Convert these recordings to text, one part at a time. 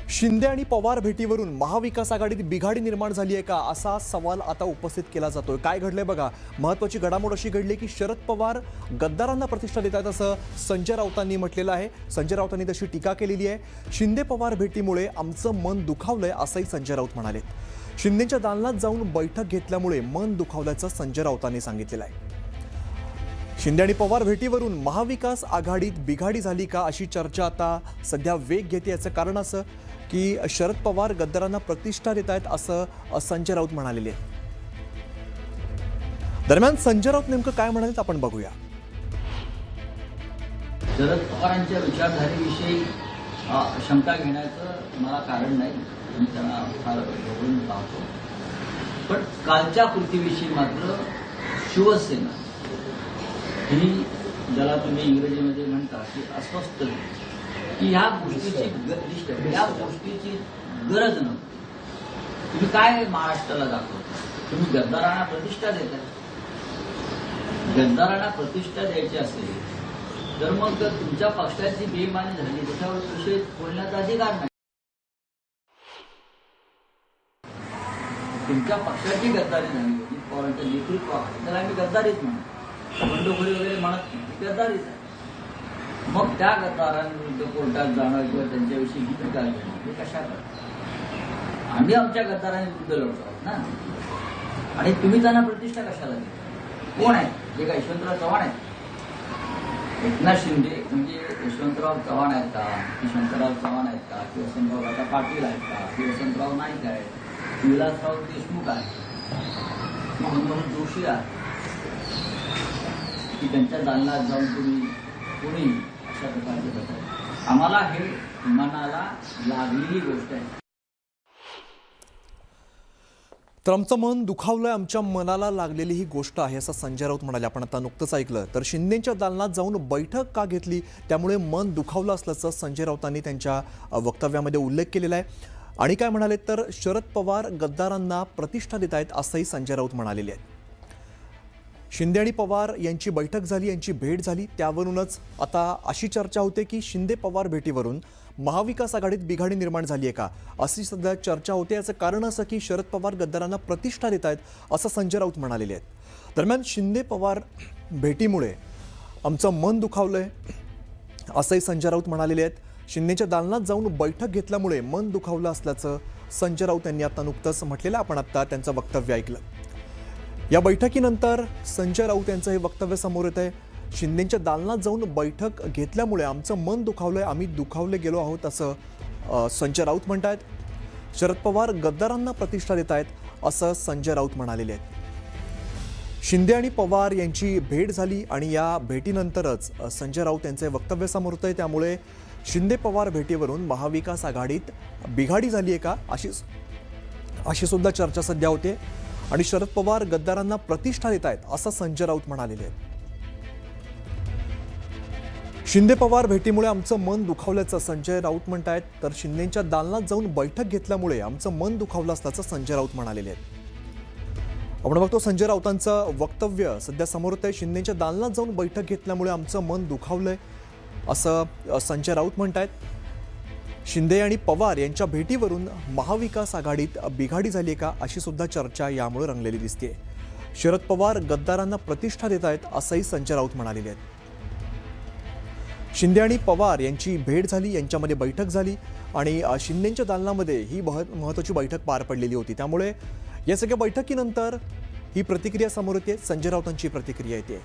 शिंदे आणि पवार भेटीवरून महाविकास आघाडीत बिघाडी निर्माण झाली आहे का असा सवाल आता उपस्थित केला जातोय। काय घडलंय बघा। महत्त्वाची घडामोड अशी घडली की शरद पवार गद्दारांना प्रतिष्ठा देतात असं संजय राऊतांनी म्हटलेलं आहे। संजय राऊतांनी तशी टीका केलेली आहे। शिंदे पवार भेटीमुळे आमचं मन दुखावलंय असंही संजय राऊत म्हणाले। शिंदेच्या दालनात जाऊन बैठक घेतल्यामुळे मन दुखावल्याचं संजय राऊतांनी सांगितलेलं आहे। शिंदे आणि पवार भेटीवरून महाविकास आघाडीत बिघाडी झाली का अशी चर्चा आता सध्या वेग घेते। याचं कारण असं की शरद पवार गद्दारांना प्रतिष्ठा देत आहेत असं संजय राऊत म्हणालेले आहे। दरम्यान संजय राऊत नेमकं काय म्हणाले आपण बघूया। शरद पवारांच्या विचारधारेविषयी शंका घेण्याचं मला कारण नाही, मी त्यांना फार जवळून पाहतो। पण कालच्या कृतीविषयी मात्र शिवसेना ही, ज्याला तुम्ही इंग्रजीमध्ये म्हणता की अस्वस्थ, की ह्या गोष्टीची गरज नव्हती। तुम्ही काय महाराष्ट्राला दाखवता? तुम्ही गद्दारांना प्रतिष्ठा देता। गद्दारांना प्रतिष्ठा द्यायची असेल तर मग तुमच्या पक्षाची बेईमानी झाली त्याच्यावर विषय बोलण्याचा अधिकार नाही। तुमच्या पक्षाची गद्दारी झाली होती, पवारांचं नेतृत्व आहे, त्याला आम्ही गद्दारीच म्हणतो। बंडखोरी वगैरे म्हणत नाही, गद्दारीच आहे। मग त्या गद्दारांविरुद्ध कोर्टात जाणं किंवा त्यांच्याविषयी गीत काय घेणं हे कशा करतात? आम्ही आमच्या गद्दारांविरुद्ध लढतो आहोत ना। आणि तुम्ही त्यांना प्रतिष्ठा कशाला देता? कोण आहे? जे का यशवंतराव चव्हाण आहेत? एकनाथ शिंदे म्हणजे यशवंतराव चव्हाण आहेत का? यशवंतराव चव्हाण आहेत का? की वसंतराव दादा पाटील आहेत का? की वसंतराव नाईक आहेत? विलासराव देशमुख आहेत? मनमोहन जोशी आहेत? की त्यांच्या दालनात जाऊन तुम्ही कोणी अशा प्रकारचे करतात? आम्हाला हे मनाला लागलेली गोष्ट आहे। तर आमचं मन दुखावलंय, आमच्या मनाला लागलेली ही गोष्ट आहे असं संजय राऊत म्हणाले। आपण आता नुकतंच ऐकलं। तर शिंदेच्या दालनात जाऊन बैठक का घेतली त्यामुळे मन दुखावलं असल्याचं संजय राऊतांनी त्यांच्या वक्तव्यामध्ये उल्लेख केलेला आहे। आणि काय म्हणाले तर शरद पवार गद्दारांना प्रतिष्ठा देत आहेत असंही संजय राऊत म्हणालेले आहेत। शिंदे आणि पवार यांची बैठक झाली, यांची भेट झाली, त्यावरूनच आता अशी चर्चा होते की शिंदे पवार भेटीवरून महाविकास आघाडीत बिघाडी निर्माण झाली आहे का अशी सध्या चर्चा होते। याचं कारण असं की शरद पवार गद्दारांना प्रतिष्ठा देत आहेत असं संजय राऊत म्हणालेले आहेत। दरम्यान शिंदे पवार भेटीमुळे आमचं मन दुखावलंय असंही संजय राऊत म्हणालेले आहेत। शिंदेच्या दालनात जाऊन बैठक घेतल्यामुळे मन दुखावलं असल्याचं संजय राऊत यांनी आता नुकतंच म्हटलेलं। आपण आता त्यांचं वक्तव्य ऐकलं। या बैठकीनंतर संजय राऊत यांचं हे वक्तव्य समोर येत आहे। शिंदेच्या दालनात जाऊन बैठक घेतल्यामुळे आमचं मन दुखावलंय, आम्ही दुखावले गेलो आहोत असं संजय राऊत म्हणतायत। शरद पवार गद्दारांना प्रतिष्ठा देत आहेत असं संजय राऊत म्हणालेले आहेत। शिंदे आणि पवार यांची भेट झाली आणि या भेटीनंतरच संजय राऊत यांचे वक्तव्य समोर येत आहे। त्यामुळे शिंदे पवार भेटीवरून महाविकास आघाडीत बिघाडी झाली आहे का अशी सुद्धा चर्चा सध्या होते। आणि शरद पवार गद्दारांना प्रतिष्ठा देत आहेत असं संजय राऊत म्हणालेले आहेत। शिंदे पवार भेटीमुळे आमचं मन दुखावल्याचं संजय राऊत म्हणतायत। तर शिंदेच्या दालनात जाऊन बैठक घेतल्यामुळे आमचं मन दुखावलं असल्याचं संजय राऊत म्हणालेले आहेत। आपण बघतो संजय राऊतांचं वक्तव्य सध्या समोर येत आहे। शिंदेच्या दालनात जाऊन बैठक घेतल्यामुळे आमचं मन दुखावलंय असं संजय राऊत म्हणतायत। शिंदे आणि पवार यांच्या भेटीवरून महाविकास आघाडीत बिघाडी झाली का अशी सुद्धा चर्चा यामुळे रंगलेली दिसते। शरद पवार गद्दारांना प्रतिष्ठा देत आहेत असंही संजय राऊत म्हणालेले आहेत। शिंदे आणि पवार यांची भेट झाली, यांच्यामध्ये बैठक झाली आणि शिंदेच्या दालनामध्ये ही महत्त्वाची बैठक पार पडलेली होती। त्यामुळे या सगळ्या बैठकीनंतर ही प्रतिक्रिया समोर येते, संजय राऊतांची प्रतिक्रिया येते।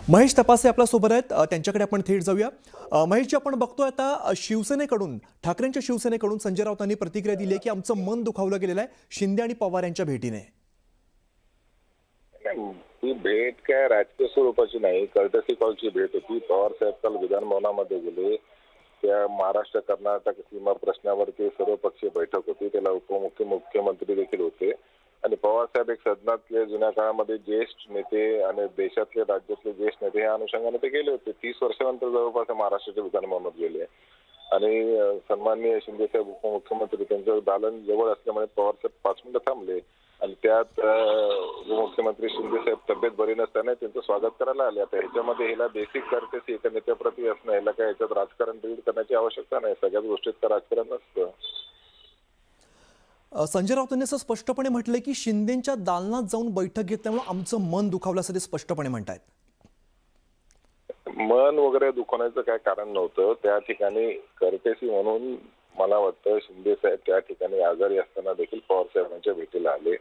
महेश तपासे आपल्यासोबत आहेत, त्यांच्याकडे आपण थेट जाऊया। महेशजी, आपण बघतोय आता शिवसेनेकडून, ठाकरेंच्या शिवसेनेकडून संजय राऊतांनी प्रतिक्रिया दिली आहे की आमचं मन दुखावलं गेलेलं आहे शिंदे आणि पवार यांच्या भेटीने। ती भेट काय राजकीय स्वरूपाची नाही, कर्टसी कॉलची भेट होती। पवार साहेब काल विधान भवनामध्ये गेले, त्या महाराष्ट्र कर्नाटक सीमा प्रश्नावरती सर्वपक्षीय बैठक होती, त्याला मुख्यमंत्री देखील होते। आणि पवार साहेब एक सदनातले जुन्या काळामध्ये ज्येष्ठ नेते आणि देशातले राज्यातले ज्येष्ठ नेते ह्या अनुषंगाने ते गेले होते। 30 वर्षानंतर जवळपास महाराष्ट्राच्या विधान भवनात गेले आणि सन्माननीय शिंदे साहेब उपमुख्यमंत्री त्यांचं दालन जवळ असल्यामुळे पवार साहेब 5 मिनिटं थांबले आणि त्यात उपमुख्यमंत्री शिंदे साहेब तब्येत बरी नसताना त्यांचं स्वागत करायला आले. आता ह्याच्यामध्ये हिला बेसिक कर्टेसी एका नेत्याप्रती असणं, ह्याला काय याच्यात राजकारण रीड करण्याची आवश्यकता नाही. सगळ्याच गोष्टीत तर राजकारण नसतं. संजय राऊतांनी असं स्पष्टपणे म्हटलंय की शिंदेच्या दालनात जाऊन बैठक घेतल्यामुळे आमचं मन दुखावलं असं ते स्पष्टपणे म्हणतायत. मन वगैरे दुखवण्याचं काय कारण नव्हतं. त्या ठिकाणी कर्टेसी म्हणून मला वाटतं शिंदे साहेब त्या ठिकाणी आजारी असताना देखील पवार साहेबांच्या भेटीला आले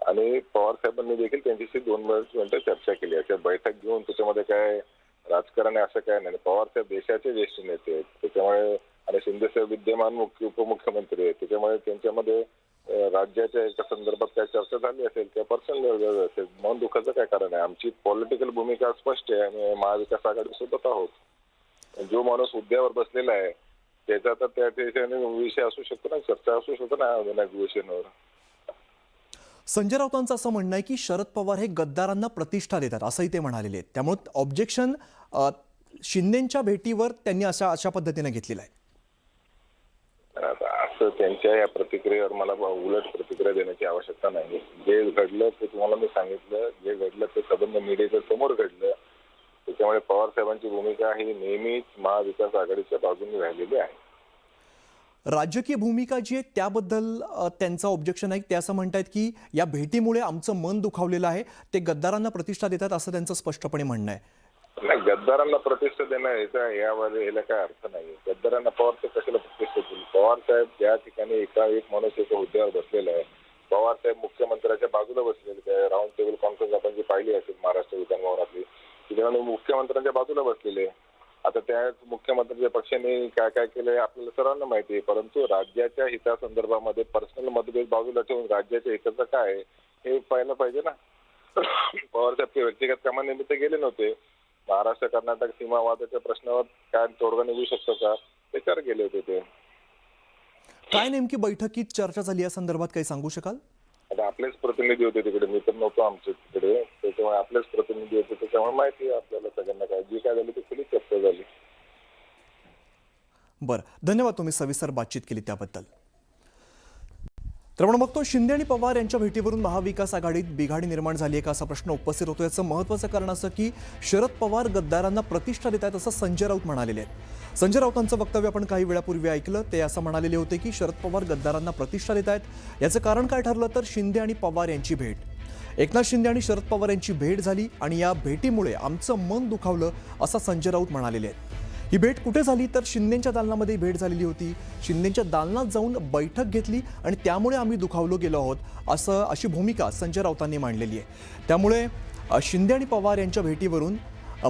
आणि पवार साहेबांनी देखील त्यांच्याशी 2 मिनिटं चर्चा केली. अशा बैठक घेऊन त्याच्यामध्ये काय राजकारण आहे असं काय नाही. पवार साहेब देशाचे ज्येष्ठ नेते आहेत, त्याच्यामुळे आणि शिंदे साहेब विद्यमान उपमुख्यमंत्री आहेत, त्याच्यामुळे त्यांच्यामध्ये राज्याच्या एका संदर्भात काय चर्चा झाली असेल त्या पर्सनल असेल. मन दुखाचं काय कारण आहे. आमची पॉलिटिकल भूमिका स्पष्ट आहे. आम्ही महाविकास आघाडीसोबत आहोत. जो माणूस हुद्द्यावर बसलेला आहे त्याचा तर त्या ठिकाणी विषय असू शकतो ना, चर्चा असू शकतो ना अनेक विषयांवर. संजय राऊतांचं असं म्हणणं आहे की शरद पवार हे गद्दारांना प्रतिष्ठा देतात असंही ते म्हणालेले आहेत. त्यामुळे ऑब्जेक्शन शिंदेच्या भेटीवर त्यांनी अशा पद्धतीने घेतलेलं आहे. असं त्यांच्या या प्रतिक्रियेवर मला उलट प्रतिक्रिया देण्याची आवश्यकता नाही. जे घडलं ते तुम्हाला मी सांगितलं. जे घडलं ते सबंध मीडियाच्या समोर घडलं. त्याच्यामुळे पवार साहेबांची भूमिका ही नेहमीच महाविकास आघाडीच्या बाजूने राहिलेली आहे. राजकीय भूमिका जी आहे त्याबद्दल त्यांचं ऑब्जेक्शन आहे. ते असं म्हणतात की या भेटीमुळे आमचं मन दुखावलेलं आहे, ते गद्दारांना प्रतिष्ठा देतात असं त्यांचं स्पष्टपणे म्हणणं आहे. नाही, गद्दारांना प्रतिष्ठा देणं याला काय अर्थ नाही. गद्दारांना पवार साहेब कशाला प्रतिष्ठा दिली. पवार साहेब ज्या ठिकाणी एक माणूस एका हुद्द्यावर बसलेला आहे. पवार साहेब मुख्यमंत्र्याच्या बाजूला बसलेले. राऊंड टेबल कॉन्फरन्स आपण जी पाहिली असेल महाराष्ट्र विधानभवनातली, त्याच्यामुळे मुख्यमंत्र्यांच्या बाजूला बसलेले. आता त्या मुख्यमंत्र्यांच्या पक्षाने काय काय केलंय आपल्याला सर्वांना माहिती आहे. परंतु राज्याच्या हितासंदर्भामध्ये पर्सनल मतभेद बाजूला ठेवून राज्याच्या हिताचं काय हे पाहायला पाहिजे ना. पवार साहेब ते व्यक्तिगत कामानिमित्त गेले नव्हते. महाराष्ट्र कर्नाटक सीमावादाच्या प्रश्नावर काय तोडगा निघू शकतो का त्याच्यावर गेले होते ते. काय नेमकी बैठकीत चर्चा झाली या संदर्भात काही सांगू शकाल? आता आपलेच प्रतिनिधी होते तिकडे, मी तर नव्हतो आमच्या तिकडे, त्याच्यामुळे आपलेच प्रतिनिधी होते, त्याच्यामुळे माहिती आहे आपल्याला सगळ्यांना काय जी काय झाली ती खुली चर्चा झाली. बरं, धन्यवाद तुम्ही सविस्तर बातचीत केली त्याबद्दल. तर आपण बघतो शिंदे आणि पवार यांच्या भेटीवरून महाविकास आघाडीत बिघाडी निर्माण झाली आहे का असा प्रश्न उपस्थित होतो. याचं महत्त्वाचं कारण असं की शरद पवार गद्दारांना प्रतिष्ठा देत आहेत असं संजय राऊत म्हणालेले आहेत. संजय राऊतांचं वक्तव्य आपण काही वेळापूर्वी ऐकलं. ते असं म्हणालेले होते की शरद पवार गद्दारांना प्रतिष्ठा देत आहेत. याचं कारण काय ठरलं तर शिंदे आणि पवार यांची भेट. एकनाथ शिंदे आणि शरद पवार यांची भेट झाली आणि या भेटीमुळे आमचं मन दुखावलं असं संजय राऊत म्हणालेले आहेत. ही भेट कुठे झाली तर शिंदेच्या दालनामध्ये भेट झालेली होती. शिंदेच्या दालनात जाऊन बैठक घेतली आणि त्यामुळे आम्ही दुखावलो गेलो आहोत अशी भूमिका संजय राऊतांनी मांडलेली आहे. त्यामुळे शिंदे आणि पवार यांच्या भेटीवरून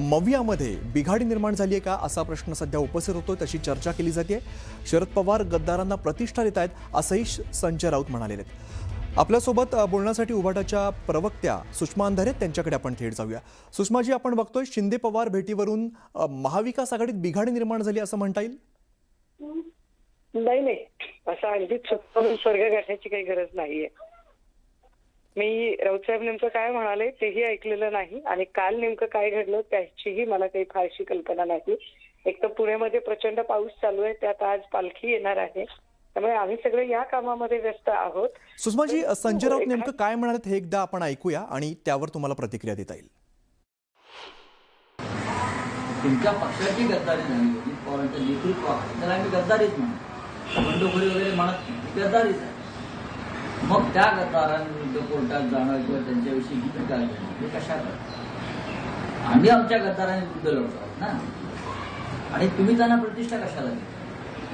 मवियामध्ये बिघाडी निर्माण झाली आहे का असा प्रश्न सध्या उपस्थित होतो. तशी चर्चा केली जाते. शरद पवार गद्दारांना प्रतिष्ठा देत आहेत असंही संजय राऊत म्हणालेले आहेत. आपल्यासोबत बोलण्यासाठी उभाटाच्या प्रवक्त्या सुषमा अंधारे त्यांच्याकडे आपण थेट जाऊया. सुषमाजी, आपण बघतोय शिंदे पवार भेटीवरून महाविकास आघाडीत बिघाडी निर्माण झाली असं म्हणता येईल? नाही, असं अगदीच स्वर्ग गाठण्याची काही गरज नाहीये. मी राऊतसाहेब नेमकं काय म्हणाले तेही ऐकलेलं नाही आणि काल नेमकं काय घडलं त्याचीही मला काही फारशी कल्पना नाही. एक तर पुण्यामध्ये प्रचंड पाऊस चालू आहे, त्यात आज पालखी येणार आहे, त्यामुळे आम्ही सगळे या कामामध्ये व्यस्त आहोत. सुषमाजी, संजय राऊत नेमकं काय म्हणाले हे एकदा आपण ऐकूया आणि त्यावर तुम्हाला प्रतिक्रिया देता येईल. तुमच्या पक्षाची गद्दारी झाली होती, पवारांचं नेतृत्व आहे तर आम्ही गद्दारीच म्हणतो. बंडखोरी वगैरे म्हणत नाही, गद्दारीच आहे. मग त्या गद्दारांविरुद्ध कोर्टात जाणं किंवा त्यांच्याविषयी गीत काढणं हे कशाला? आम्ही आमच्या गद्दारांविरुद्ध लढतो आहोत ना. आणि तुम्ही त्यांना प्रतिष्ठा कशाला देता?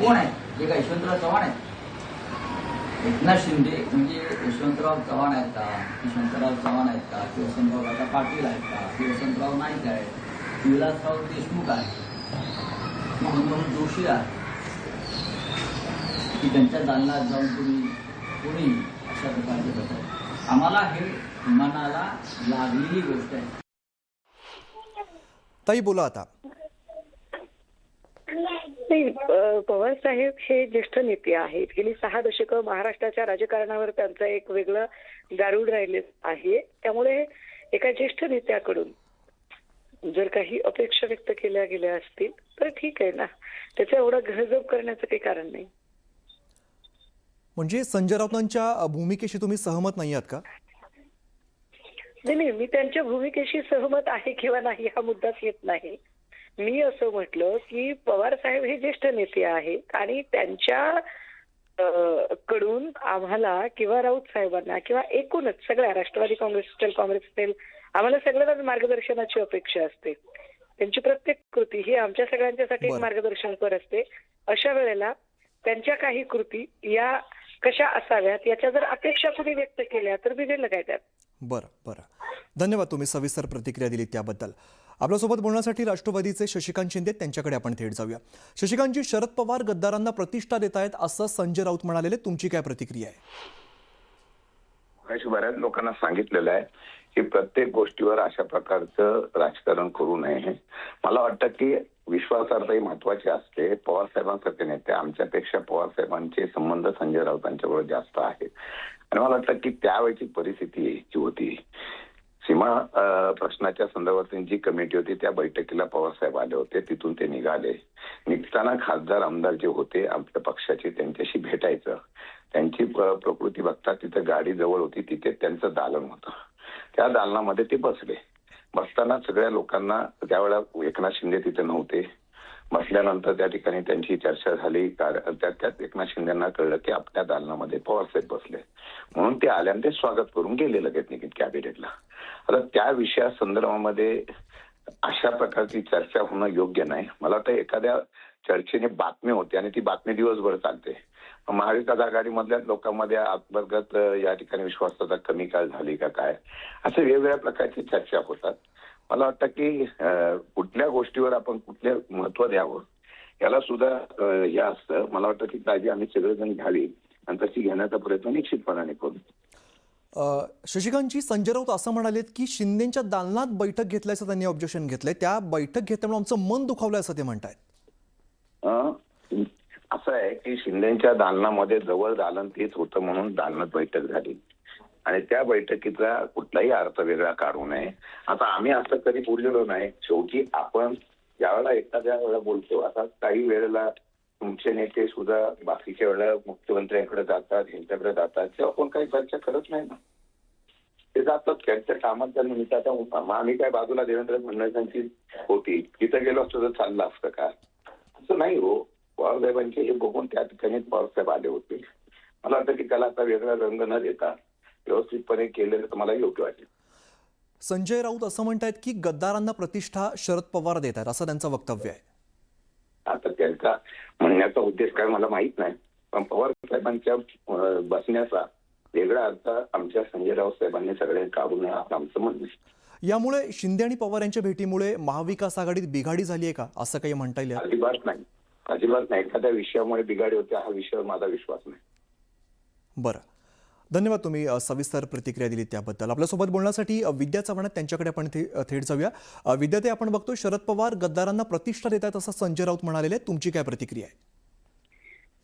कोण आहे? जे का यशवंतराव चव्हाण आहेत? एकनाथ शिंदे म्हणजे यशवंतराव चव्हाण आहेत का? यशवंतराव चव्हाण आहेत का? की वसंतराव दादा पाटील आहेत का? की वसंतराव नाईक आहेत? विलासराव देशमुख आहेत? मनमोहन जोशी आहेत? की त्यांच्या दालनात जाऊन तुम्ही कोणी अशा प्रकारचे करतात? आम्हाला हे मनाला लागलेली गोष्ट आहे. ताई बोला आता. पवार साहेब हे ज्येष्ठ नेते आहेत. गेली 6 दशकं महाराष्ट्राच्या राजकारणावर त्यांचं एक वेगळं गारूड राहिले आहे. त्यामुळे एका ज्येष्ठ नेत्याकडून जर काही अपेक्षा व्यक्त केल्या गेल्या असतील तर ठीक आहे ना, त्याचा एवढा गहजब करण्याचं काही कारण नाही. म्हणजे संजय राऊतांच्या भूमिकेशी तुम्ही सहमत नाही आहात का? नाही, मी त्यांच्या भूमिकेशी सहमत आहे किंवा नाही हा मुद्दाच येत नाही. मी असं म्हटलं की पवार साहेब हे ज्येष्ठ नेते आहेत आणि त्यांच्या कडून आम्हाला किंवा राऊत साहेबांना किंवा एकूणच सगळ्या राष्ट्रवादी काँग्रेस असेल, काँग्रेस असेल, आम्हाला सगळ्यांनाच मार्गदर्शनाची अपेक्षा असते. त्यांची प्रत्येक कृती ही आमच्या सगळ्यांच्यासाठी एक बरं. मार्गदर्शनपर असते. अशा वेळेला त्यांच्या काही कृती या कशा असाव्यात याच्या जर अपेक्षा कुणी व्यक्त केल्या तर बिघडलं काय त्यात? बरं बरं, धन्यवाद. तुम्ही सविस्तर प्रतिक्रिया दिली त्याबद्दल. आपल्यासोबत बोलण्यासाठी राष्ट्रवादीचे शशिकांत शिंदे, त्यांच्याकडे आपण थेट जाऊया. शशिकांतजी, शरद पवार गद्दारांना प्रतिष्ठा देत आहेत असं संजय राऊत म्हणालेले, तुमची काय प्रतिक्रिया आहे? बऱ्याच लोकांना सांगितलेलं आहे की प्रत्येक गोष्टीवर अशा प्रकारचं राजकारण करू नये. मला वाटतं की विश्वासार्हता ही महत्वाची असते. पवार साहेबांसारखे नेते, आमच्यापेक्षा पवार साहेबांचे संबंध संजय राऊतांच्याबरोबर जास्त आहेत आणि मला वाटतं की त्यावेळची परिस्थिती जी होती, सीमा प्रश्नाच्या संदर्भात जी कमिटी होती त्या बैठकीला पवार साहेब आले होते. तिथून ते निघाले. निघताना खासदार आमदार जे होते आपल्या पक्षाचे त्यांच्याशी भेटायचं. त्यांची प्रकृती बघता तिथे गाडी जवळ होती, तिथे त्यांचं दालन होतं. त्या दालनामध्ये ते बसले. बसताना सगळ्या लोकांना, त्यावेळेला एकनाथ शिंदे तिथे नव्हते. बसल्यानंतर त्या ठिकाणी त्यांची चर्चा झाली. त्यात एकनाथ शिंदेना कळलं की आपल्या दालनामध्ये पवार साहेब बसले, म्हणून ते आले आणि ते स्वागत करून गेले लगेच निघत कॅबिनेटला. आता त्या विषया संदर्भामध्ये अशा प्रकारची चर्चा होणं योग्य नाही. मला वाटतं एखाद्या चर्चेने बातमी होते आणि ती बातमी दिवसभर चालते. महाविकास आघाडीमधल्या लोकांमध्ये अंतर्गत या ठिकाणी विश्वासार्हता कमी काय झाली का काय, असे वेगवेगळ्या प्रकारची चर्चा होतात. मला वाटतं की कुठल्या गोष्टीवर आपण कुठले महत्व द्यावं याला सुद्धा हे असतं. मला वाटतं की काळजी आम्ही सगळेजण घ्यावी आणि तशी घेण्याचा प्रयत्न निश्चितपणाने करू. शशिकांतजी, संजय राऊत असं म्हणालेत की शिंदेच्या दालनात बैठक घेतल्याचं त्यांनी ऑब्जेक्शन घेतलंय. त्या बैठक घेतल्यामुळे आमचं मन दुखावलं असं ते म्हणतायत. असं आहे की शिंदेच्या दालनामध्ये जवळ दालन तेच होतं म्हणून दालनात बैठक झाली आणि त्या बैठकीचा कुठलाही अर्थ वेगळा काढू नये. आता आम्ही असं कधी बोललेलो नाही. शेवटी आपण ज्यावेळेला एखाद्या वेळेला बोलतो, आता काही वेळेला तुमचे नेते सुद्धा बाकीच्या वेळेला मुख्यमंत्र्यांकडे जातात, ह्यांच्याकडे जातात, तेव्हा आपण काही चर्चा करत नाही ना. ते जातात त्यांच्या कामाच्या निमित्तानं. आम्ही काय बाजूला देवेंद्र फडणवीसांची होती तिथं गेलो असतो तर चाललं असतं का? असं नाही हो. पवारसाहेबांचे हे बघून त्या ठिकाणी पवारसाहेब आले होते. मला वाटतं की त्याला आता वेगळा रंग न देता व्यवस्थितपणे केलेलं तर मला योग्य वाटेल. संजय राऊत असं म्हणतायत की गद्दारांना प्रतिष्ठा शरद पवार देत आहेत, असं त्यांचं वक्तव्य आहे. आता त्यांचा म्हणण्याचा उद्देश काय मला माहित नाही, पण पवार साहेबांच्या बसण्याचा वेगळा अर्थ आमच्या संजय राऊत साहेबांनी सगळे काढू नये असं आमचं म्हणणं आहे. यामुळे शिंदे आणि पवार यांच्या भेटीमुळे महाविकास आघाडीत बिघाडी झाली आहे का, असं काही म्हणता येईल? अजिबात नाही, अजिबात नाही. एखाद्या विषयामुळे बिघाडी होते हा विषयावर माझा विश्वास नाही. बरं, धन्यवाद. तुम्ही सविस्तर प्रतिक्रिया दिली त्याबद्दल. आपल्यासोबत बोलण्यासाठी विद्या चव्हाण आहेत, त्यांच्याकडे आपण थेट जाऊया. विद्या, ते आपण बघतो शरद पवार गद्दारांना प्रतिष्ठा देत आहेत असं संजय राऊत म्हणालेले, तुमची काय प्रतिक्रिया आहे?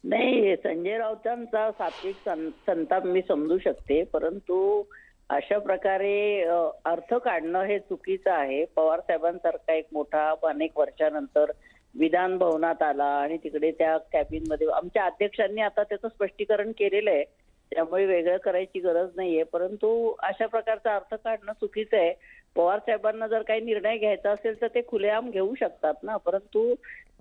नाही, संजय राऊतांचा सात्विक संताप मी समजू शकते, परंतु अशा प्रकारे अर्थ काढणं हे चुकीचं आहे. पवार साहेबांसारखा एक मोठा अनेक वर्षानंतर विधान भवनात आला आणि तिकडे त्या कॅबिनमध्ये आमच्या अध्यक्षांनी आता त्याचं स्पष्टीकरण केलेलं आहे, त्यामुळे वेगळं करायची गरज नाहीये. परंतु अशा प्रकारचा अर्थ काढणं चुकीचं आहे. पवार साहेबांना जर काही निर्णय घ्यायचा असेल तर ते खुलेआम घेऊ शकतात ना, परंतु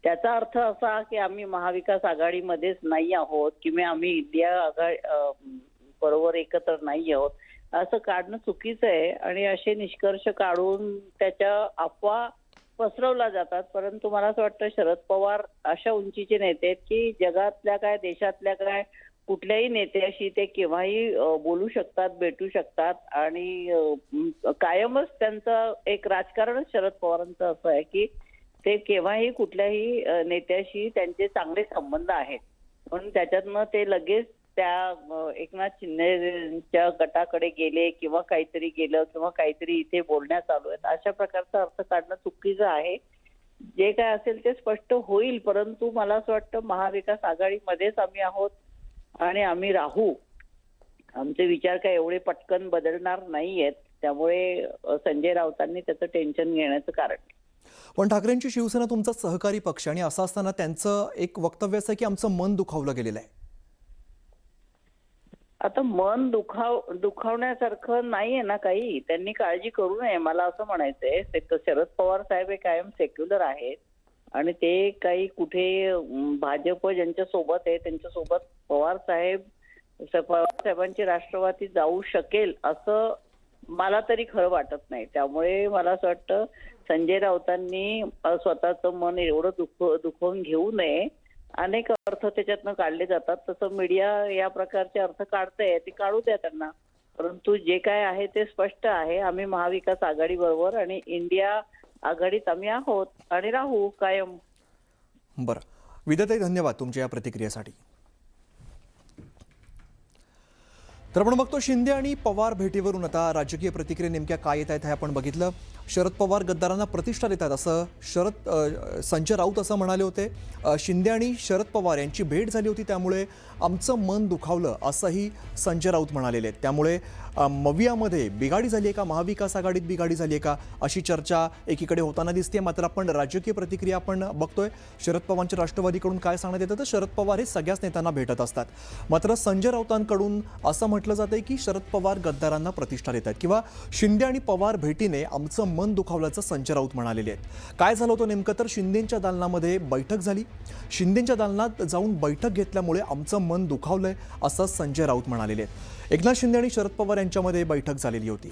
त्याचा अर्थ असा की आम्ही महाविकास आघाडीमध्येच नाही आहोत किंवा आम्ही इंडिया आघाडी बरोबर एकत्र नाही आहोत असं काढणं चुकीचं आहे आणि असे निष्कर्ष काढून त्याच्या अफवा पसरवल्या जातात. परंतु मला असं वाटतं शरद पवार अशा उंचीचे नेते आहेत की जगातल्या काय देशातल्या काय कुठल्याही नेत्याशी ते केव्हाही बोलू शकतात, भेटू शकतात आणि कायमच त्यांचं एक राजकारणच शरद पवारांचं असं आहे की ते केव्हाही कुठल्याही नेत्याशी त्यांचे चांगले संबंध आहेत. म्हणून त्याच्यातनं ते लगेच त्या एकनाथ शिंदेच्या गटाकडे गेले किंवा काहीतरी गेलं किंवा काहीतरी इथे बोलण्यात चालू आहेत अशा प्रकारचा अर्थ काढणं चुकीचं आहे. जे काय असेल ते स्पष्ट होईल, परंतु मला असं वाटतं महाविकास आघाडीमध्येच आम्ही आहोत आणि आम्ही राहू. आमचे विचार काय एवढे पटकन बदलणार नाहीयेत, त्यामुळे संजय राऊतांनी त्याचं टेन्शन घेण्याचं कारण. पण ठाकरेंची शिवसेना तुमचा सहकारी पक्ष आणि असं असताना त्यांचं एक वक्तव्य असं की आमचं मन दुखावलं गेलेलं आहे. आता मन दुखावण्यासारखं नाहीये ना काही. त्यांनी काळजी करू नये मला असं म्हणायचंय. शरद पवार साहेब हे कायम सेक्युलर आहेत आणि ते काही कुठे भाजप ज्यांच्या सोबत आहे त्यांच्या सोबत पवार साहेबांची राष्ट्रवादी जाऊ शकेल असं मला तरी खरं वाटत नाही. त्यामुळे मला असं वाटतं संजय राऊतांनी स्वतःचं मन एवढं दुखवून घेऊ नये. अनेक अर्थ त्याच्यातनं काढले जातात. तसं मीडिया या प्रकारचे अर्थ काढतंय ते काढू द्या त्यांना. परंतु जे काय आहे ते स्पष्ट आहे. आम्ही महाविकास आघाडी बरोबर आणि इंडिया आघाडीत आम्ही आहोत आणि राहू कायम. बरं, विद्याताई धन्यवाद तुमच्या या प्रतिक्रियेसाठी. तर आपण बघतो शिंदे आणि पवार भेटीवरून आता राजकीय प्रतिक्रिया नेमक्या काय येत आहेत हे आपण बघितलं. शरद पवार गद्दारांना प्रतिष्ठा देतात असं संजय राऊत असं म्हणाले होते. शिंदे आणि शरद पवार यांची भेट झाली होती त्यामुळे आमचं मन दुखावलं असंही संजय राऊत म्हणालेले आहेत. त्यामुळे मवियामध्ये बिघाडी झाली आहे का, महाविकास आघाडीत बिघाडी झाली आहे का अशी चर्चा एकीकडे होताना दिसते. मात्र आपण राजकीय प्रतिक्रिया आपण बघतोय. शरद पवारांच्या राष्ट्रवादीकडून काय सांगण्यात येतं तर शरद पवार हे सगळ्याच नेत्यांना भेटत असतात. मात्र संजय राऊतांकडून असं म्हटलं जातंय की शरद पवार गद्दारांना प्रतिष्ठा देत आहेत किंवा शिंदे आणि पवार भेटीने आमचं मन दुखावल्याचं संजय राऊत म्हणालेले आहेत. काय झालं होतं नेमकं तर शिंदेंच्या दालनामध्ये बैठक झाली. शिंदेंच्या दालनात जाऊन बैठक घेतल्यामुळे आमचं मन दुखावलंय असं संजय राऊत म्हणालेले आहेत. एकनाथ शिंदे आणि शरद पवार यांच्यामध्ये बैठक झालेली होती.